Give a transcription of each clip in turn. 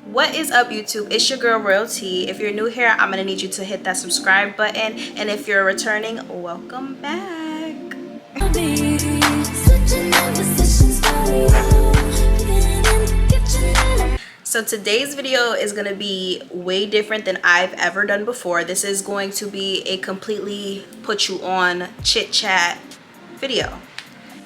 What is up, YouTube? It's your girl Royalty. If you're new here, I'm gonna need you to hit that subscribe button, and if you're returning, welcome back. So today's video is gonna be way different than I've ever done before. This is going to be a completely put you on chit chat video.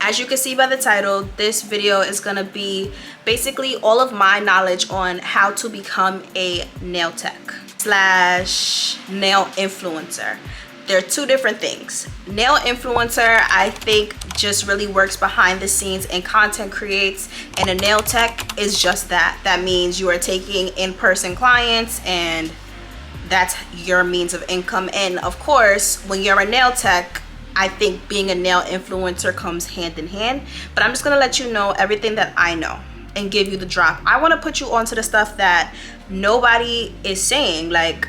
As you can see by the title, this video is gonna be basically all of my knowledge on how to become a nail tech slash nail influencer. They're two different things. Nail influencer, I think, just really works behind the scenes and content creates, and a nail tech is just that. That means you are taking in-person clients and that's your means of income. And of course, when you're a nail tech, I think being a nail influencer comes hand in hand, but I'm just gonna let you know everything that I know and give you the drop. I want to put you onto the stuff that nobody is saying. Like,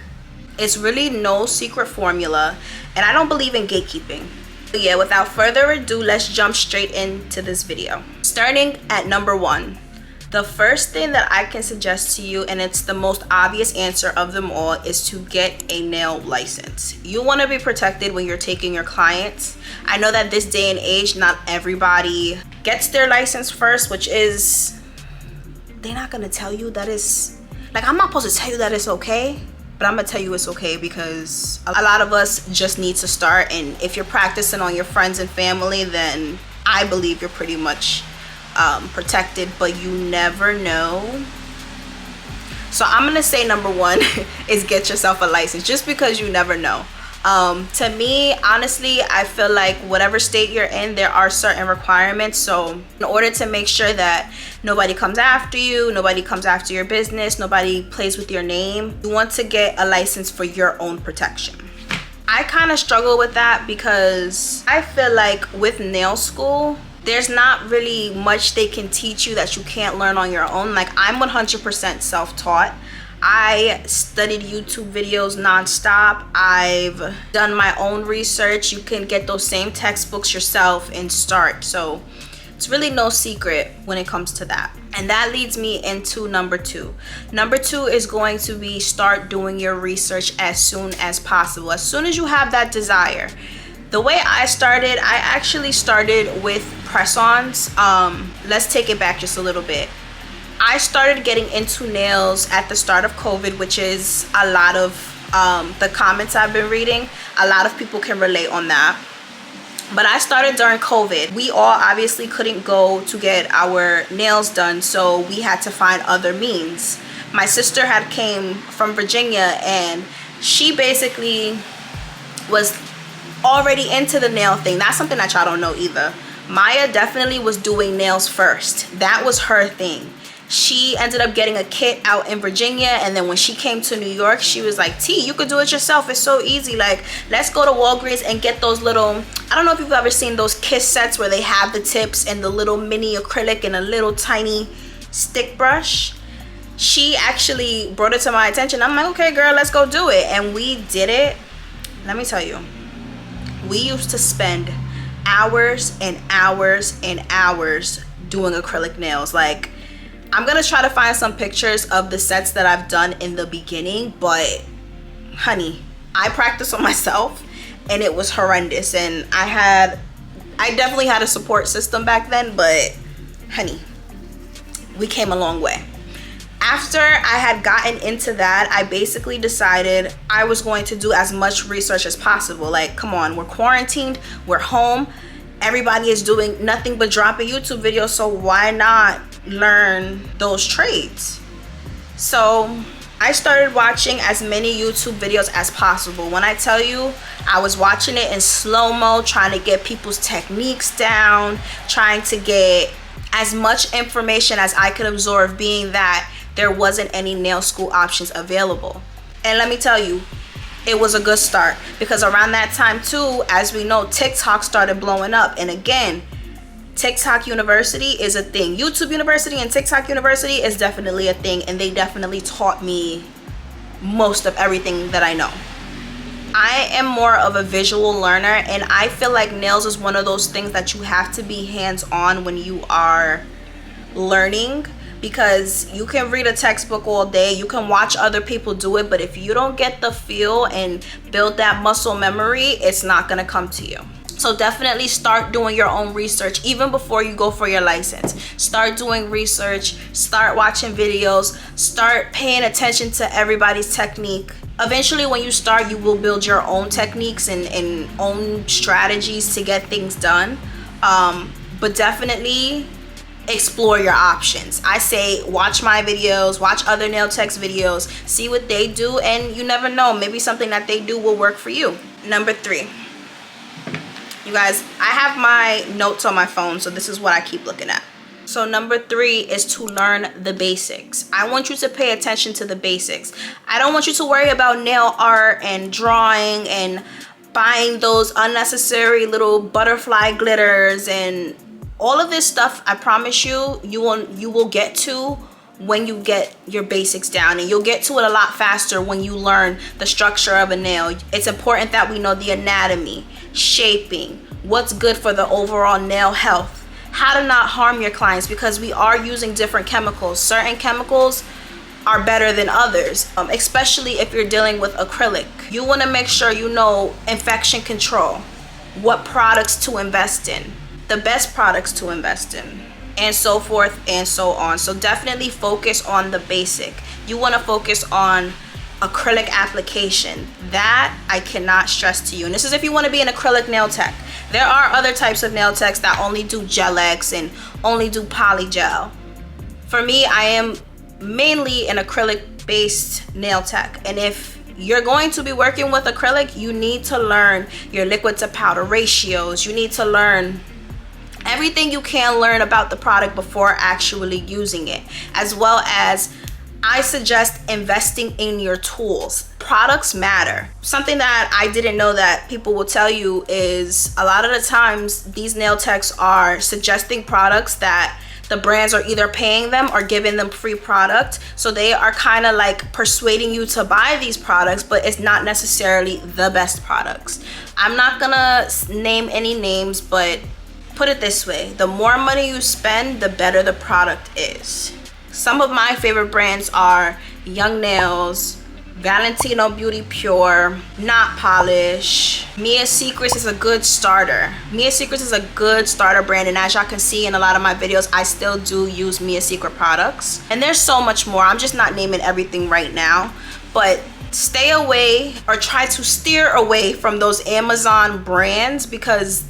it's really no secret formula, and I don't believe in gatekeeping. But yeah, without further ado, let's jump straight into this video. Starting at number one. The first thing that I can suggest to you, and it's the most obvious answer of them all, is to get a nail license. You want to be protected when you're taking your clients. I know that this day and age, not everybody gets their license first, which is, they're not going to tell you that it's, like, I'm not supposed to tell you that it's okay, but I'm going to tell you it's okay, because a lot of us just need to start. And if you're practicing on your friends and family, then I believe you're pretty much protected, but you never know. So I'm gonna say number one is get yourself a license, just because you never know. To me, honestly, I feel like whatever state you're in, there are certain requirements. So in order to make sure that nobody comes after you, nobody comes after your business, nobody plays with your name, you want to get a license for your own protection. I kind of struggle with that because I feel like with nail school, there's not really much they can teach you that you can't learn on your own. Like, I'm 100% self-taught. I studied YouTube videos nonstop. I've done my own research. You can get those same textbooks yourself and start. So it's really no secret when it comes to that. And that leads me into number two. Number two is going to be start doing your research as soon as possible. As soon as you have that desire. The way I started, I actually started with press-ons. Let's take it back just a little bit. I started getting into nails at the start of COVID, which is a lot of the comments I've been reading. A lot of people can relate on that. But I started during COVID. We all obviously couldn't go to get our nails done, so we had to find other means. My sister had came from Virginia, and she basically was already into the nail thing. That's something that y'all don't know either. Maya definitely was doing nails first. That was her thing. She ended up getting a kit out in Virginia, and then when she came to New York, she was like, T, you could do it yourself. It's so easy. Like, let's go to Walgreens and get those little, I don't know if you've ever seen those kiss sets where they have the tips and the little mini acrylic and a little tiny stick brush. She actually brought it to my attention. I'm like, okay, girl, let's go do it. And we did it. Let me tell you, we used to spend hours and hours and hours doing acrylic nails. Like, I'm gonna try to find some pictures of the sets that I've done in the beginning, but honey, I practiced on myself and it was horrendous. And I definitely had a support system back then, but honey, we came a long way. After I had gotten into that, I basically decided I was going to do as much research as possible. Like, come on, we're quarantined, we're home, everybody is doing nothing but dropping YouTube videos, so why not learn those trades? So I started watching as many YouTube videos as possible. When I tell you, I was watching it in slow-mo, trying to get people's techniques down, trying to get as much information as I could absorb, being that there wasn't any nail school options available. And let me tell you, it was a good start, because around that time too, as we know, TikTok started blowing up. And again, TikTok University is a thing. YouTube University and TikTok University is definitely a thing, and they definitely taught me most of everything that I know. I am more of a visual learner, and I feel like nails is one of those things that you have to be hands-on when you are learning. because you can read a textbook all day, you can watch other people do it, but if you don't get the feel and build that muscle memory, it's not gonna come to you. So definitely start doing your own research even before you go for your license. Start doing research, start watching videos, start paying attention to everybody's technique. Eventually when you start, you will build your own techniques and own strategies to get things done. But definitely explore your options. I say watch my videos, watch other nail techs videos, see what they do, and you never know, maybe something that they do will work for you. Number 3. You guys, I have my notes on my phone, so this is what I keep looking at. So number 3 is to learn the basics. I want you to pay attention to the basics. I don't want you to worry about nail art and drawing and buying those unnecessary little butterfly glitters and all of this stuff. I promise you, you will get to when you get your basics down, and you'll get to it a lot faster when you learn the structure of a nail. It's important that we know the anatomy, shaping, what's good for the overall nail health, how to not harm your clients, because we are using different chemicals. Certain chemicals are better than others, especially if you're dealing with acrylic. You want to make sure you know infection control, what products to invest in, the best products to invest in, and so forth and so on. So definitely focus on the basic. You want to focus on acrylic application. That I cannot stress to you. And this is if you want to be an acrylic nail tech. There are other types of nail techs that only do gel X and only do poly gel. For me, I am mainly an acrylic based nail tech, and if you're going to be working with acrylic, you need to learn your liquid to powder ratios. You need to learn everything you can learn about the product before actually using it, as well as I suggest investing in your tools. Products matter. Something that I didn't know that people will tell you is a lot of the times these nail techs are suggesting products that the brands are either paying them or giving them free product. So they are kind of like persuading you to buy these products, but it's not necessarily the best products. I'm not gonna name any names, but put it this way, the more money you spend, the better the product is. Some of my favorite brands are Young Nails, Valentino Beauty Pure, Not Polish. Mia Secrets is a good starter. Mia Secrets is a good starter brand, and as y'all can see in a lot of my videos, I still do use Mia Secret products. And there's so much more. I'm just not naming everything right now, but stay away or try to steer away from those Amazon brands because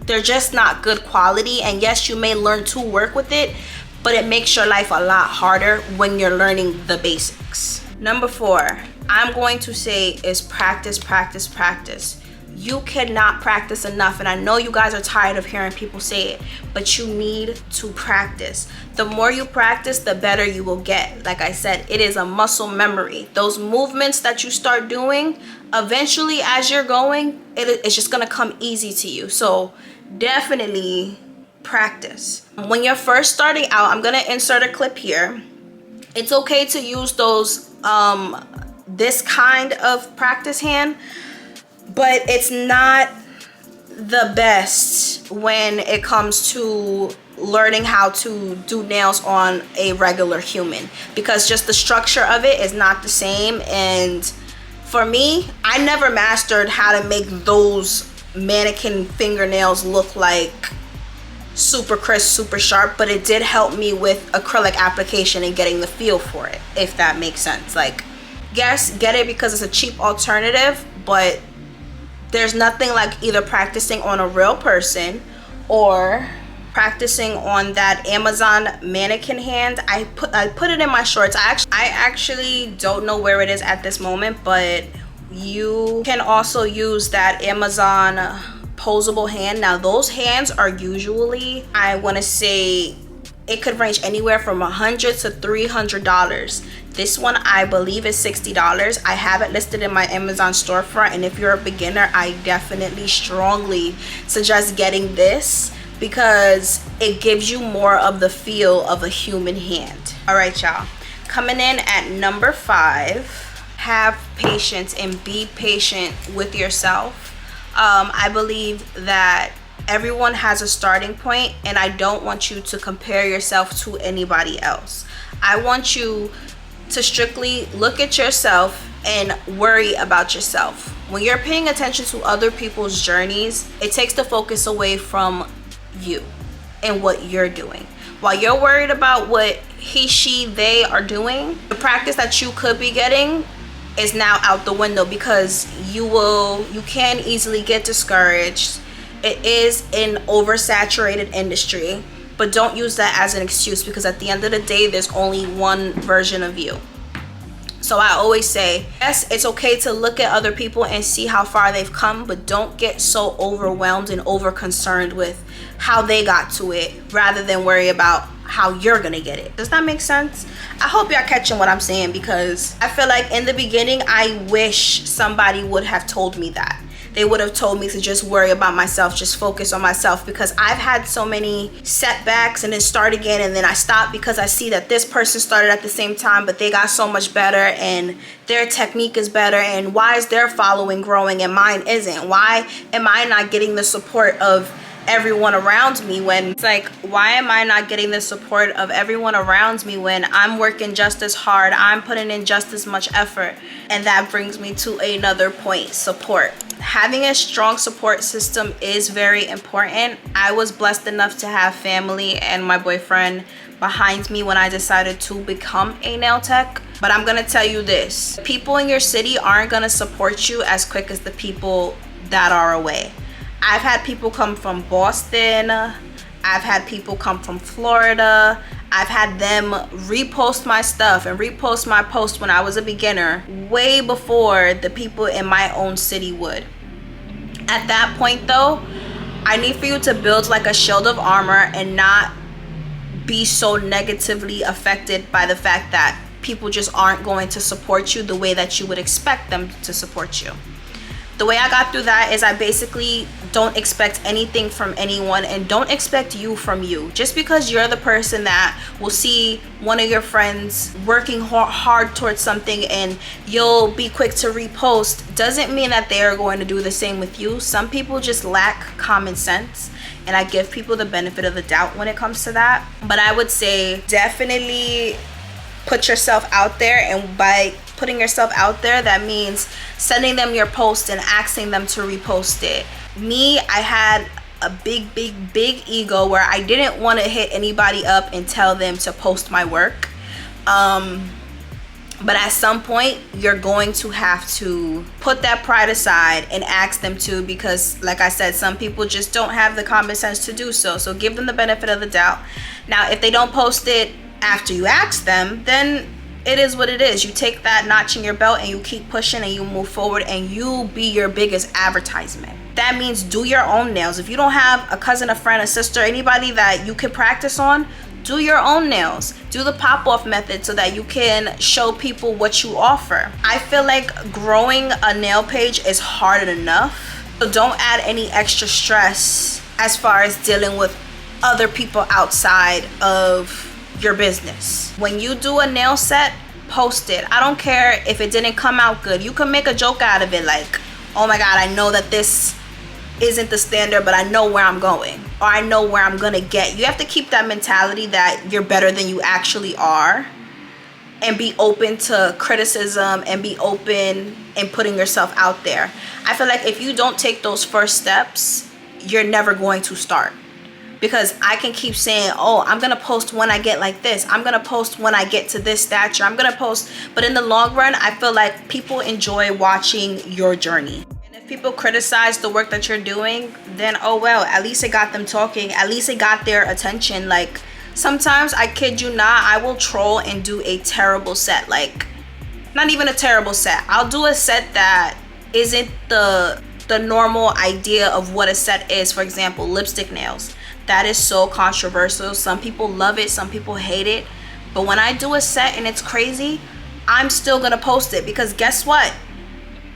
they're just not good quality. And yes, you may learn to work with it, but it makes your life a lot harder when you're learning the basics. Number 4, I'm going to say is practice, practice, practice. You cannot practice enough, and I know you guys are tired of hearing people say it, but you need to practice. The more you practice, the better you will get. Like I said, it is a muscle memory. Those movements that you start doing, eventually as you're going, it's just gonna come easy to you. So definitely practice. When you're first starting out, I'm gonna insert a clip here. It's okay to use those this kind of practice hand, but it's not the best when it comes to learning how to do nails on a regular human, because just the structure of it is not the same. And for me, I never mastered how to make those mannequin fingernails look like super crisp, super sharp, but it did help me with acrylic application and getting the feel for it, if that makes sense. Like, yes, get it because it's a cheap alternative, but there's nothing like either practicing on a real person or practicing on that Amazon mannequin hand. I put it in my shorts. I actually don't know where it is at this moment, but you can also use that Amazon posable hand. Now those hands are usually, I want to say, it could range anywhere from $100 to $300. This one I believe is $60. I have it listed in my Amazon storefront, and if you're a beginner, I definitely strongly suggest getting this because it gives you more of the feel of a human hand. All right, y'all, coming in at number 5, have patience and be patient with yourself. I believe that everyone has a starting point, and I don't want you to compare yourself to anybody else. I want you to strictly look at yourself and worry about yourself. When you're paying attention to other people's journeys, it takes the focus away from you and what you're doing. While you're worried about what he, she, they are doing, the practice that you could be getting is now out the window, because you can easily get discouraged. It is an oversaturated industry, but don't use that as an excuse, because at the end of the day, there's only one version of you. So I always say, yes, it's okay to look at other people and see how far they've come, but don't get so overwhelmed and over concerned with how they got to it, rather than worry about how you're gonna get it. Does that make sense? I hope y'all catching what I'm saying, because I feel like in the beginning, I wish somebody would have told me that. They would have told me to just worry about myself, just focus on myself, because I've had so many setbacks and then start again, and then I stop because I see that this person started at the same time, but they got so much better and their technique is better, and why is their following growing and mine isn't? Why am I not getting the support of everyone around me, when it's like, why am I not getting the support of everyone around me when I'm working just as hard, I'm putting in just as much effort? And that brings me to another point: support. Having a strong support system is very important. I was blessed enough to have family and my boyfriend behind me when I decided to become a nail tech. But I'm gonna tell you this: people in your city aren't gonna support you as quick as the people that are away. I've had people come from Boston, I've had people come from Florida, I've had them repost my stuff and repost my post when I was a beginner, way before the people in my own city would. At that point though, I need for you to build like a shield of armor and not be so negatively affected by the fact that people just aren't going to support you the way that you would expect them to support you. The way I got through that is I basically don't expect anything from anyone, and don't expect you from you. Just because you're the person that will see one of your friends working hard towards something and you'll be quick to repost doesn't mean that they are going to do the same with you. Some people just lack common sense, and I give people the benefit of the doubt when it comes to that. But I would say definitely put yourself out there, and by putting yourself out there, that means sending them your post and asking them to repost it. Me, I had a big ego where I didn't want to hit anybody up and tell them to post my work. But at some point, you're going to have to put that pride aside and ask them to, because like I said, some people just don't have the common sense to do so. So give them the benefit of the doubt. Now, if they don't post it after you ask them, then it is what it is. You take that notch in your belt and you keep pushing and you move forward, and you be your biggest advertisement. That means do your own nails. If you don't have a cousin, a friend, a sister, anybody that you can practice on, do your own nails. Do the pop-off method so that you can show people what you offer. I feel like growing a nail page is hard enough, so don't add any extra stress as far as dealing with other people outside of your business. When you do a nail set, post it. I don't care if it didn't come out good. You can make a joke out of it, like, oh my god, I know that this isn't the standard, but I know where I'm going, or I know where I'm gonna get. You have to keep that mentality that you're better than you actually are, and be open to criticism and be open in putting yourself out there. I feel like if you don't take those first steps, you're never going to start. Because I can keep saying, oh, I'm gonna post when I get like this, I'm gonna post when I get to this stature, I'm gonna post, but in the long run, I feel like people enjoy watching your journey. And if people criticize the work that you're doing, then oh well, at least it got them talking, at least it got their attention. Like, sometimes, I kid you not, I will troll and do a terrible set. Like, not even a terrible set, I'll do a set that isn't the normal idea of what a set is. For example, lipstick nails. That is so controversial. Some people love it, some people hate it. But when I do a set and it's crazy, I'm still gonna post it, because guess what?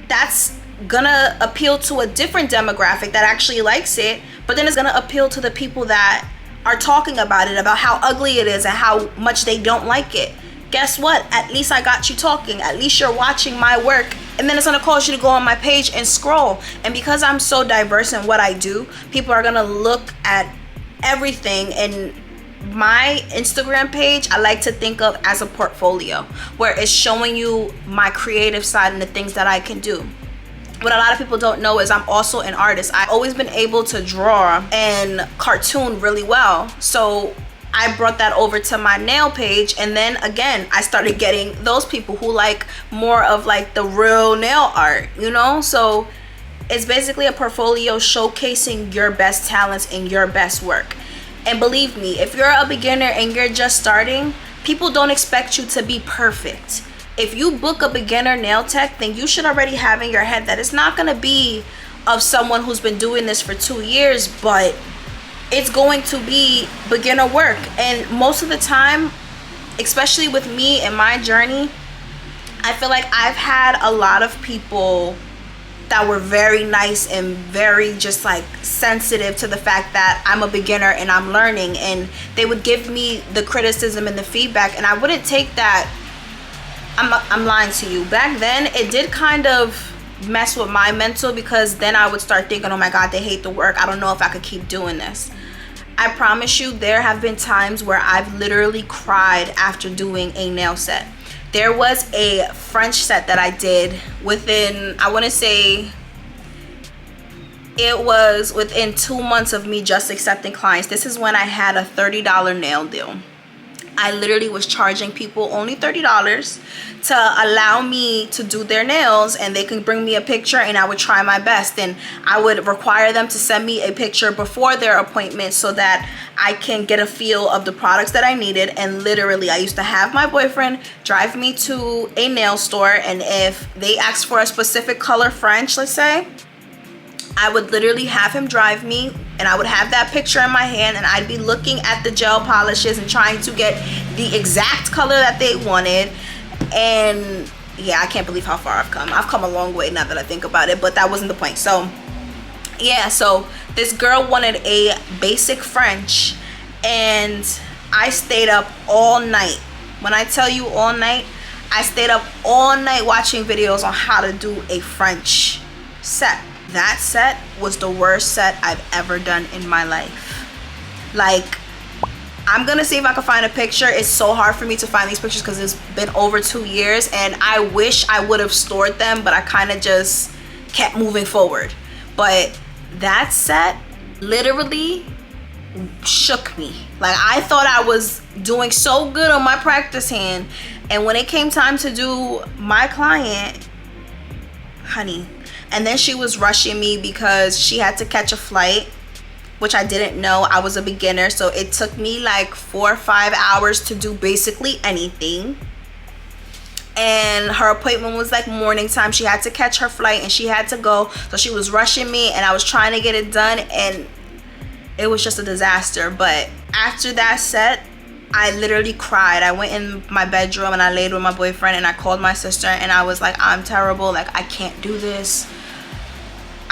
That's gonna appeal to a different demographic that actually likes it, but then it's gonna appeal to the people that are talking about it, about how ugly it is and how much they don't like it. Guess what? At least I got you talking. At least you're watching my work, and then it's gonna cause you to go on my page and scroll. And because I'm so diverse in what I do, people are gonna look at everything and my Instagram page, I like to think of as a portfolio where it's showing you my creative side and the things that I can do. What a lot of people don't know is I'm also an artist. I've always been able to draw and cartoon really well. So I brought that over to my nail page, and then again I started getting those people who like more of like the real nail art, you know? So it's basically a portfolio showcasing your best talents and your best work. And believe me, if you're a beginner and you're just starting, people don't expect you to be perfect. If you book a beginner nail tech, then you should already have in your head that it's not going to be of someone who's been doing this for 2 years, but it's going to be beginner work. And most of the time, especially with me and my journey, I feel like I've had a lot of people that were very nice and very just like sensitive to the fact that I'm a beginner and I'm learning, and they would give me the criticism and the feedback, and I wouldn't take that. I'm lying to you. Back then it did kind of mess with my mental, because then I would start thinking, oh my god, they hate the work, I don't know if I could keep doing this. I promise you, there have been times where I've literally cried after doing a nail set. There was a French set that I did within, I want to say it was within 2 months of me just accepting clients. This is when I had a $30 nail deal. I literally was charging people only $30 to allow me to do their nails, and they could bring me a picture and I would try my best, and I would require them to send me a picture before their appointment so that I can get a feel of the products that I needed. And literally I used to have my boyfriend drive me to a nail store, and if they asked for a specific color French, let's say, I would literally have him drive me, and I would have that picture in my hand, and I'd be looking at the gel polishes and trying to get the exact color that they wanted. And yeah, I can't believe how far I've come. I've come a long way now that I think about it, but that wasn't the point. So yeah, so this girl wanted a basic French, and I stayed up all night. When I tell you all night, I stayed up all night watching videos on how to do a French set. That set was the worst set I've ever done in my life. Like, I'm gonna see if I can find a picture. It's so hard for me to find these pictures because it's been over 2 years, and I wish I would have stored them, but I kind of just kept moving forward. But that set literally shook me. Like, I thought I was doing so good on my practice hand, and when it came time to do my client, honey, and then she was rushing me because she had to catch a flight, which I didn't know. I was a beginner, so it took me like 4 or 5 hours to do basically anything. And her appointment was like morning time. She had to catch her flight and she had to go, so she was rushing me, and I was trying to get it done, and it was just a disaster. But after that set, I literally cried. I went in my bedroom and I laid with my boyfriend, and I called my sister, and I was like, I'm terrible, like I can't do this,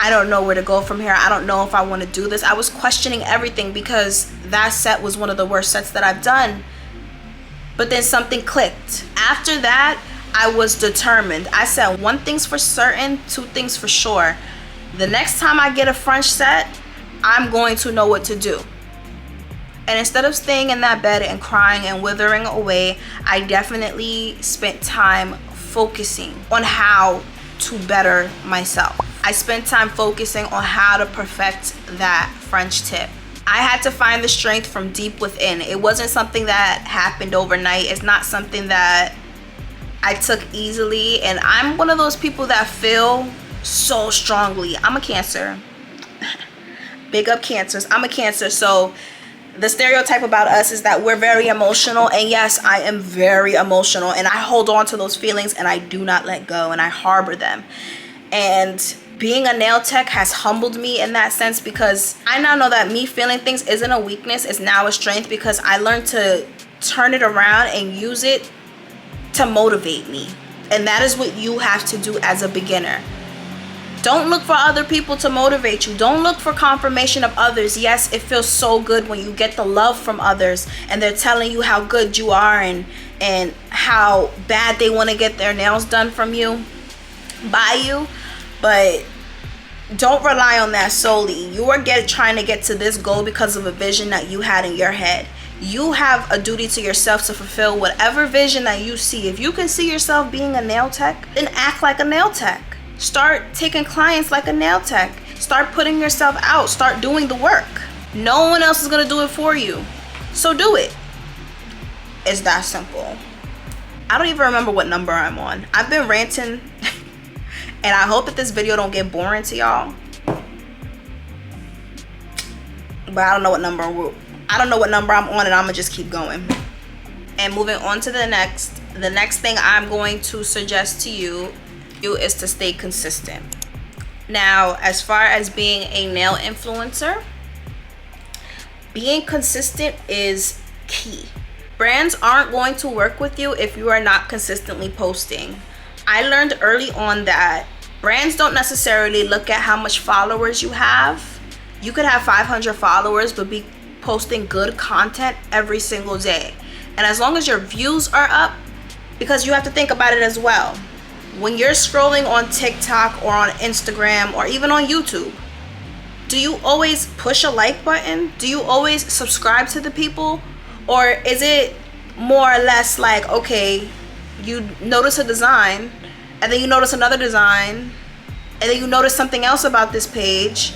I don't know where to go from here, I don't know if I want to do this. I was questioning everything because that set was one of the worst sets that I've done. But then something clicked. After that, I was determined. I said, 1 thing's for certain, 2 things for sure. The next time I get a French set, I'm going to know what to do. And instead of staying in that bed and crying and withering away, I definitely spent time focusing on how to better myself. I spent time focusing on how to perfect that French tip. I had to find the strength from deep within. It wasn't something that happened overnight. It's not something that I took easily. And I'm one of those people that feel so strongly. I'm a Cancer. Big up Cancers. I'm a Cancer. So the stereotype about us is that we're very emotional. And yes, I am very emotional. And I hold on to those feelings and I do not let go. And I harbor them. And being a nail tech has humbled me in that sense, because I now know that me feeling things isn't a weakness, it's now a strength, because I learned to turn it around and use it to motivate me. And that is what you have to do as a beginner. Don't look for other people to motivate you. Don't look for confirmation of others. Yes, it feels so good when you get the love from others and they're telling you how good you are and how bad they want to get their nails done from you, by you. But don't rely on that solely. You are trying to get to this goal because of a vision that you had in your head. You have a duty to yourself to fulfill whatever vision that you see. If you can see yourself being a nail tech, then act like a nail tech. Start taking clients like a nail tech. Start putting yourself out. Start doing the work. No one else is going to do it for you. So do it. It's that simple. I don't even remember what number I'm on. I've been ranting and I hope that this video don't get boring to y'all. But I don't know what number I'm on, and I'm gonna just keep going. And moving on to the next thing I'm going to suggest to you is to stay consistent. Now, as far as being a nail influencer, being consistent is key. Brands aren't going to work with you if you are not consistently posting. I learned early on that brands don't necessarily look at how much followers you have. You could have 500 followers but be posting good content every single day. And as long as your views are up, because you have to think about it as well. When you're scrolling on TikTok or on Instagram or even on YouTube, do you always push a like button? Do you always subscribe to the people? Or is it more or less like, okay, you notice a design and then you notice another design and then you notice something else about this page,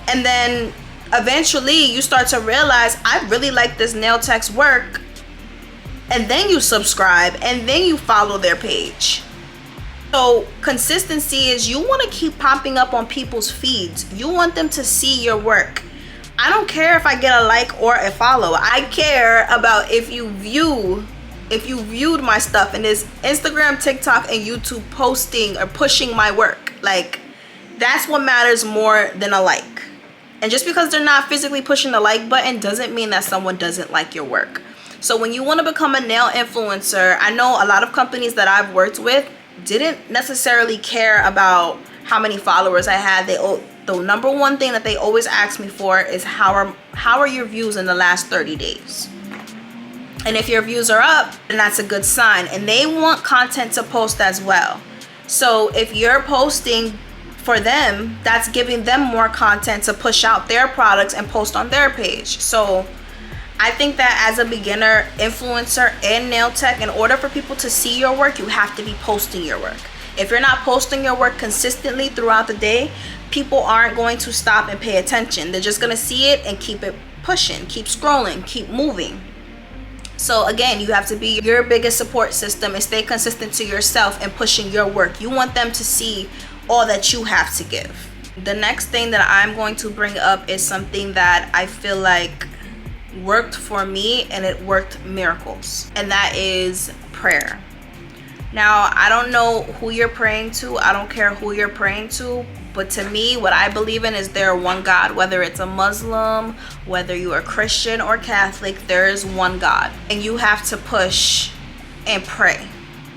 and then eventually you start to realize, I really like this nail tech's work, and then you subscribe and then you follow their page. So consistency is, you want to keep popping up on people's feeds. You want them to see your work. I don't care if I get a like or a follow. I care about if you viewed my stuff and is Instagram, TikTok, and YouTube posting or pushing my work. Like, that's what matters more than a like. And just because they're not physically pushing the like button doesn't mean that someone doesn't like your work. So when you want to become a nail influencer, I know a lot of companies that I've worked with didn't necessarily care about how many followers I had. The number one thing that they always ask me for is how are your views in the last 30 days? And if your views are up, then that's a good sign. And they want content to post as well. So if you're posting for them, that's giving them more content to push out their products and post on their page. So I think that as a beginner influencer and nail tech, in order for people to see your work, you have to be posting your work. If you're not posting your work consistently throughout the day, people aren't going to stop and pay attention. They're just going to see it and keep it pushing, keep scrolling, keep moving. So again, you have to be your biggest support system and stay consistent to yourself and pushing your work. You want them to see all that you have to give. The next thing that I'm going to bring up is something that I feel like worked for me, and it worked miracles, and that is prayer. Now, I don't know who you're praying to. I don't care who you're praying to. But to me, what I believe in is there one God. Whether it's a Muslim, whether you are Christian or Catholic, there is one God. And you have to push and pray.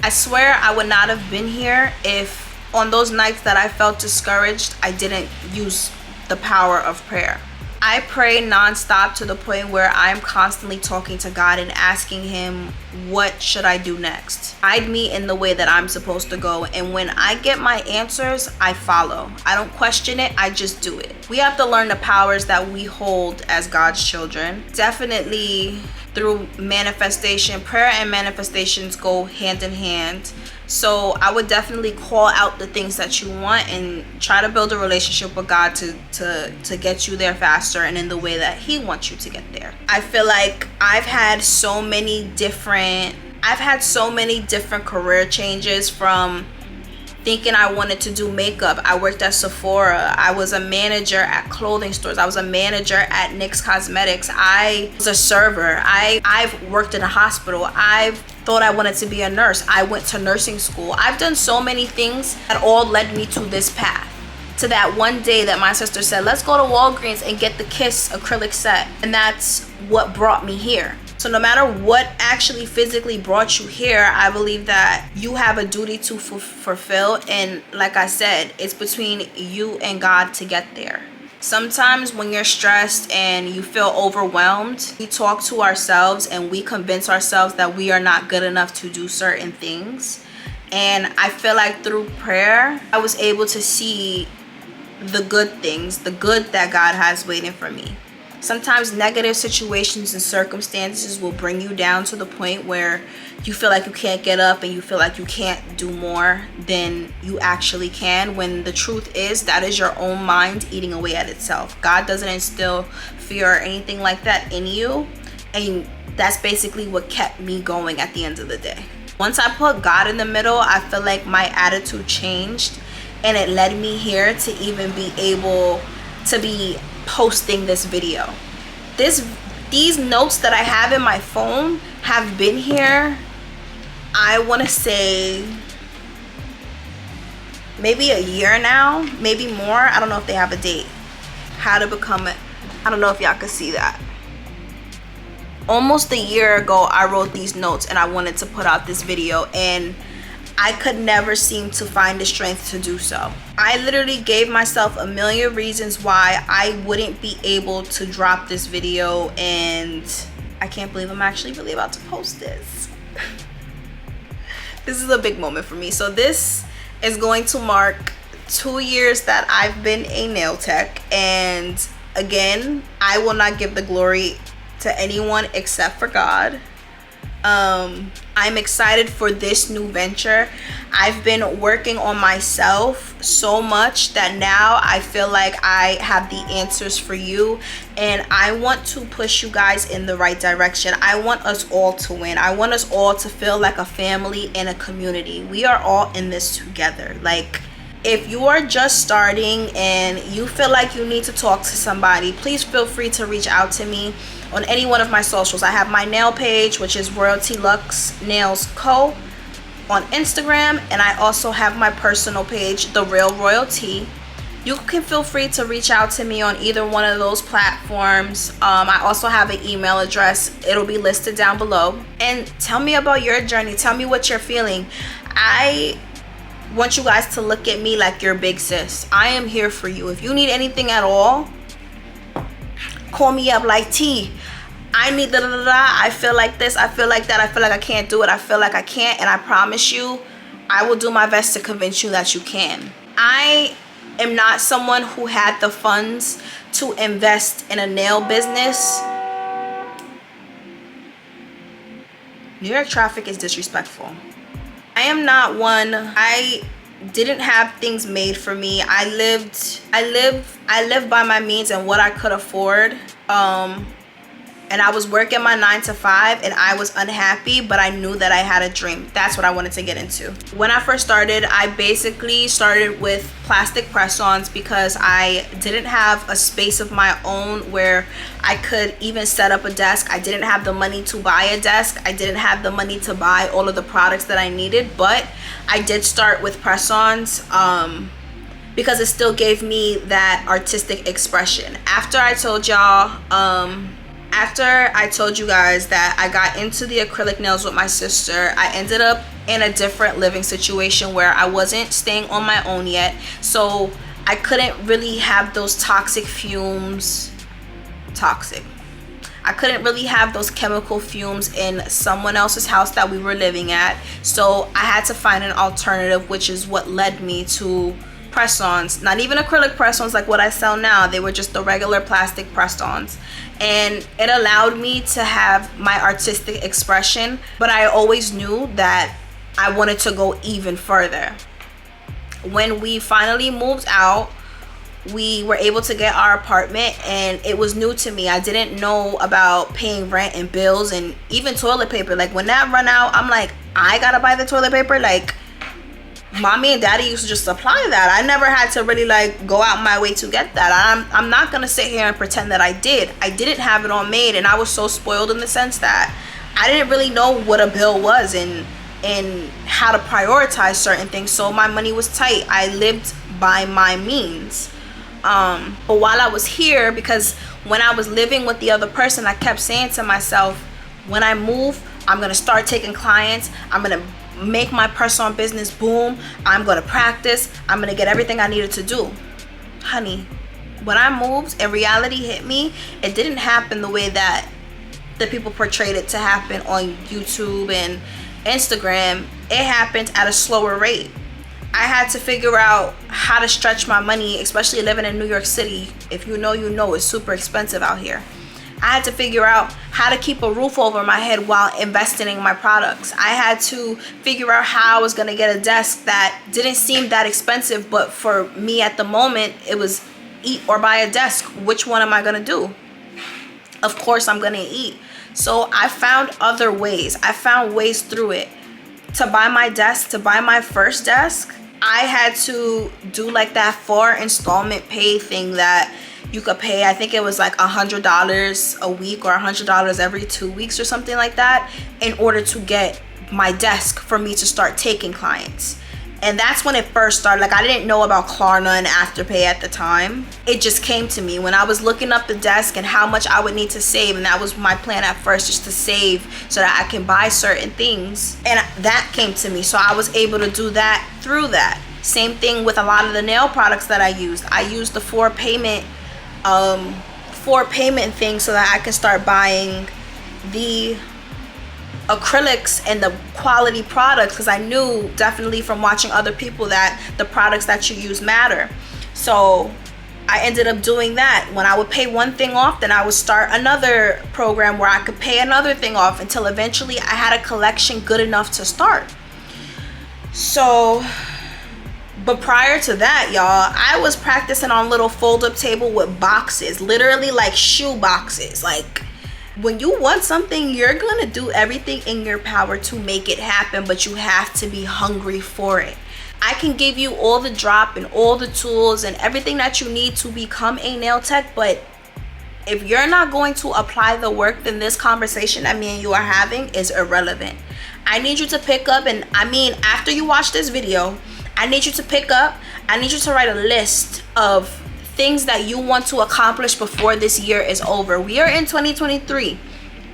I swear I would not have been here if on those nights that I felt discouraged, I didn't use the power of prayer. I pray nonstop to the point where I'm constantly talking to God and asking him, what should I do next? Guide me in the way that I'm supposed to go. And when I get my answers, I follow. I don't question it, I just do it. We have to learn the powers that we hold as God's children. Definitely through manifestation. Prayer and manifestations go hand in hand. So I would definitely call out the things that you want and try to build a relationship with God to get you there faster and in the way that he wants you to get there. I feel like I've had so many different career changes, from thinking I wanted to do makeup. I worked at Sephora. I was a manager at clothing stores. I was a manager at NYX Cosmetics. I was a server. I've worked in a hospital. I've thought I wanted to be a nurse. I went to nursing school. I've done so many things that all led me to this path. To that one day that my sister said, let's go to Walgreens and get the Kiss acrylic set. And that's what brought me here. So no matter what actually physically brought you here, I believe that you have a duty to fulfill. And like I said, it's between you and God to get there. Sometimes when you're stressed and you feel overwhelmed, we talk to ourselves and we convince ourselves that we are not good enough to do certain things. And I feel like through prayer, I was able to see the good things, the good that God has waiting for me. Sometimes negative situations and circumstances will bring you down to the point where you feel like you can't get up and you feel like you can't do more than you actually can, when the truth is that is your own mind eating away at itself. God doesn't instill fear or anything like that in you, and that's basically what kept me going at the end of the day. Once I put God in the middle, I feel like my attitude changed, and it led me here to even be able to be posting this video. These notes that I have in my phone have been here, I want to say maybe a year now, maybe more. I don't know if they have a date. How to become it. I don't know if y'all can see that. Almost a year ago, I wrote these notes and I wanted to put out this video, and I could never seem to find the strength to do so. I literally gave myself a million reasons why I wouldn't be able to drop this video, and I can't believe I'm actually really about to post this. This is a big moment for me. So this is going to mark 2 years that I've been a nail tech, and again, I will not give the glory to anyone except for God. I'm excited for this new venture. I've been working on myself so much that now I feel like I have the answers for you, and I want to push you guys in the right direction. I want us all to win. I want us all to feel like a family and a community. We are all in this together. Like, if you are just starting and you feel like you need to talk to somebody, please feel free to reach out to me on any one of my socials. I have my nail page, which is Royalty Lux Nails Co. on Instagram, and I also have my personal page, The Real Royalty. You can feel free to reach out to me on either one of those platforms. I also have an email address. It'll be listed down below. And tell me about your journey. Tell me what you're feeling. I want you guys to look at me like your big sis. I am here for you. If you need anything at all, call me up like, T, I need da da da da. I feel like this, I feel like that, I feel like I can't do it, I feel like I can't, and I promise you, I will do my best to convince you that you can. I am not someone who had the funds to invest in a nail business. New York traffic is disrespectful. I am not one. I didn't have things made for me. I lived by my means and what I could afford. And I was working my 9 to 5 and I was unhappy, but I knew that I had a dream. That's what I wanted to get into. When I first started, I basically started with plastic press-ons because I didn't have a space of my own where I could even set up a desk. I didn't have the money to buy a desk. I didn't have the money to buy all of the products that I needed, but I did start with press-ons because it still gave me that artistic expression. After I told you guys that I got into the acrylic nails with my sister, I ended up in a different living situation where I wasn't staying on my own yet, so I couldn't really have those toxic fumes. I couldn't really have those chemical fumes in someone else's house that we were living at, so I had to find an alternative, which is what led me to press-ons. Not even acrylic press-ons like what I sell now. They were just the regular plastic press-ons, and it allowed me to have my artistic expression, but I always knew that I wanted to go even further. When we finally moved out, we were able to get our apartment, and it was new to me. I didn't know about paying rent and bills and even toilet paper. Like, when that run out, I'm like, I gotta buy the toilet paper. Like, mommy and daddy used to just supply that. I never had to really like go out my way to get that. I'm not gonna sit here and pretend that I did. I didn't have it all made, and I was so spoiled in the sense that I didn't really know what a bill was and how to prioritize certain things. So my money was tight. I lived by my means. But while I was here, because when I was living with the other person, I kept saying to myself, when I move, I'm gonna start taking clients. I'm gonna make my press-on business boom. I'm gonna practice. I'm gonna get everything I needed to do. Honey, when I moved and reality hit me, it didn't happen the way that the people portrayed it to happen on YouTube and Instagram. It happened at a slower rate. I had to figure out how to stretch my money, especially living in New York City. If you know, you know, it's super expensive out here. I had to figure out how to keep a roof over my head while investing in my products. I had to figure out how I was going to get a desk that didn't seem that expensive, but for me at the moment, it was eat or buy a desk. Which one am I going to do? Of course, I'm going to eat. So I found other ways. I found ways through it. To buy my desk, to buy my first desk, I had to do like that 4 installment pay thing that you could pay. I think it was like $100 a week or $100 every 2 weeks or something like that, in order to get my desk for me to start taking clients. And that's when it first started. Like, I didn't know about Klarna and Afterpay at the time. It just came to me when I was looking up the desk and how much I would need to save. And that was my plan at first, just to save so that I can buy certain things. And that came to me. So I was able to do that through that. Same thing with a lot of the nail products that I used. I used the 4 payment thing so that I can start buying the acrylics and the quality products, because I knew definitely from watching other people that the products that you use matter. So I ended up doing that. When I would pay one thing off, then I would start another program where I could pay another thing off, until eventually I had a collection good enough to start. So, but prior to that, y'all, I was practicing on little fold-up table with boxes, literally like shoe boxes. Like, when you want something, you're gonna do everything in your power to make it happen, but you have to be hungry for it. I can give you all the drop and all the tools and everything that you need to become a nail tech, but if you're not going to apply the work, then this conversation that me and you are having is irrelevant. I need you to pick up, and I mean, after you watch this video, I need you to pick up, I need you to write a list of things that you want to accomplish before this year is over. We are in 2023.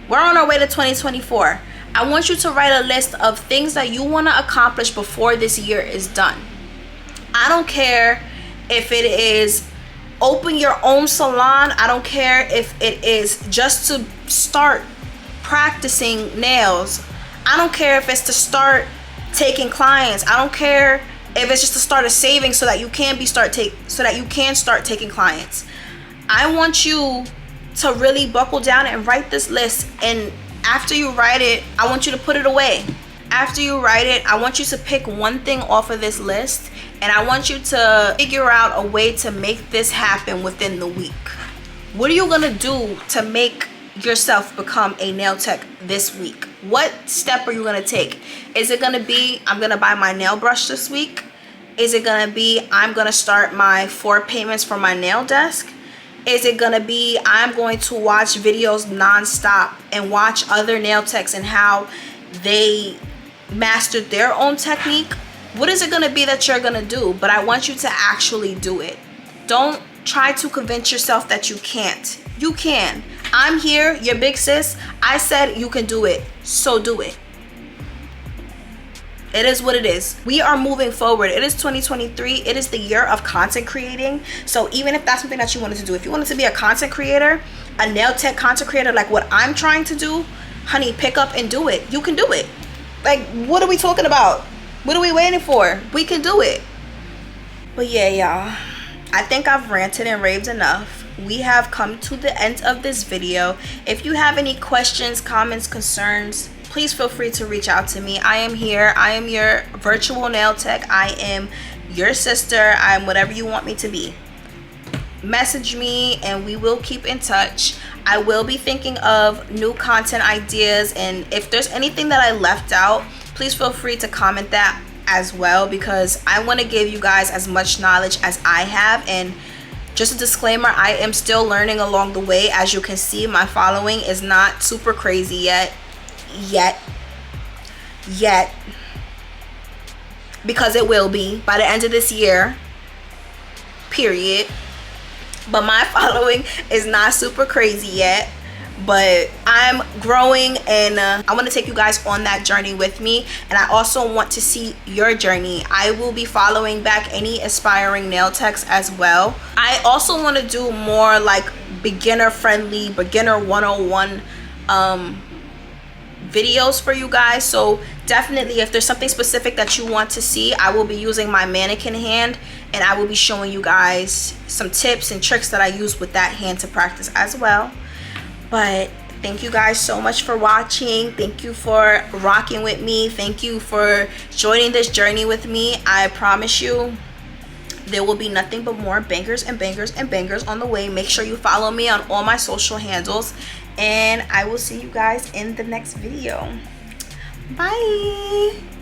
We're on our way to 2024. I want you to write a list of things that you want to accomplish before this year is done. I don't care if it is open your own salon. I don't care if it is just to start practicing nails. I don't care if it's to start taking clients. I don't care if it's just to start a savings so that you can start taking clients. I want you to really buckle down and write this list, and after you write it, I want you to put it away. After you write it, I want you to pick one thing off of this list, and I want you to figure out a way to make this happen within the week. What are you gonna do to make yourself become a nail tech this week? What step are you gonna take? Is it gonna be, I'm gonna buy my nail brush this week? Is it gonna be, I'm gonna start my 4 payments for my nail desk? Is it gonna be, I'm going to watch videos nonstop and watch other nail techs and how they mastered their own technique? What is it gonna be that you're gonna do? But I want you to actually do it. Don't try to convince yourself that you can't. You can. I'm here, your big sis. I said you can do it, so do it. It is what it is. We are moving forward. It is 2023. It is the year of content creating. So even if that's something that you wanted to do, if you wanted to be a content creator, a nail tech content creator, like what I'm trying to do, honey, pick up and do it. You can do it. Like, what are we talking about? What are we waiting for? We can do it. But yeah, y'all, I think I've ranted and raved enough. We have come to the end of this video. If you have any questions, comments, concerns, please feel free to reach out to me. I am here. I am your virtual nail tech. I am your sister. I am whatever you want me to be. Message me and we will keep in touch. I will be thinking of new content ideas, and if there's anything that I left out, please feel free to comment that as well, because I want to give you guys as much knowledge as I have. And just a disclaimer, I am still learning along the way. As you can see, my following is not super crazy yet, because it will be by the end of this year, period. But my following is not super crazy yet, but I'm growing, and I want to take you guys on that journey with me. And I also want to see your journey. I will be following back any aspiring nail techs as well. I also want to do more like beginner friendly, beginner 101 videos for you guys. So definitely, if there's something specific that you want to see, I will be using my mannequin hand, and I will be showing you guys some tips and tricks that I use with that hand to practice as well. But thank you guys so much for watching. Thank you for rocking with me. Thank you for joining this journey with me. I promise you there will be nothing but more bangers and bangers and bangers on the way. Make sure you follow me on all my social handles, and I will see you guys in the next video. Bye.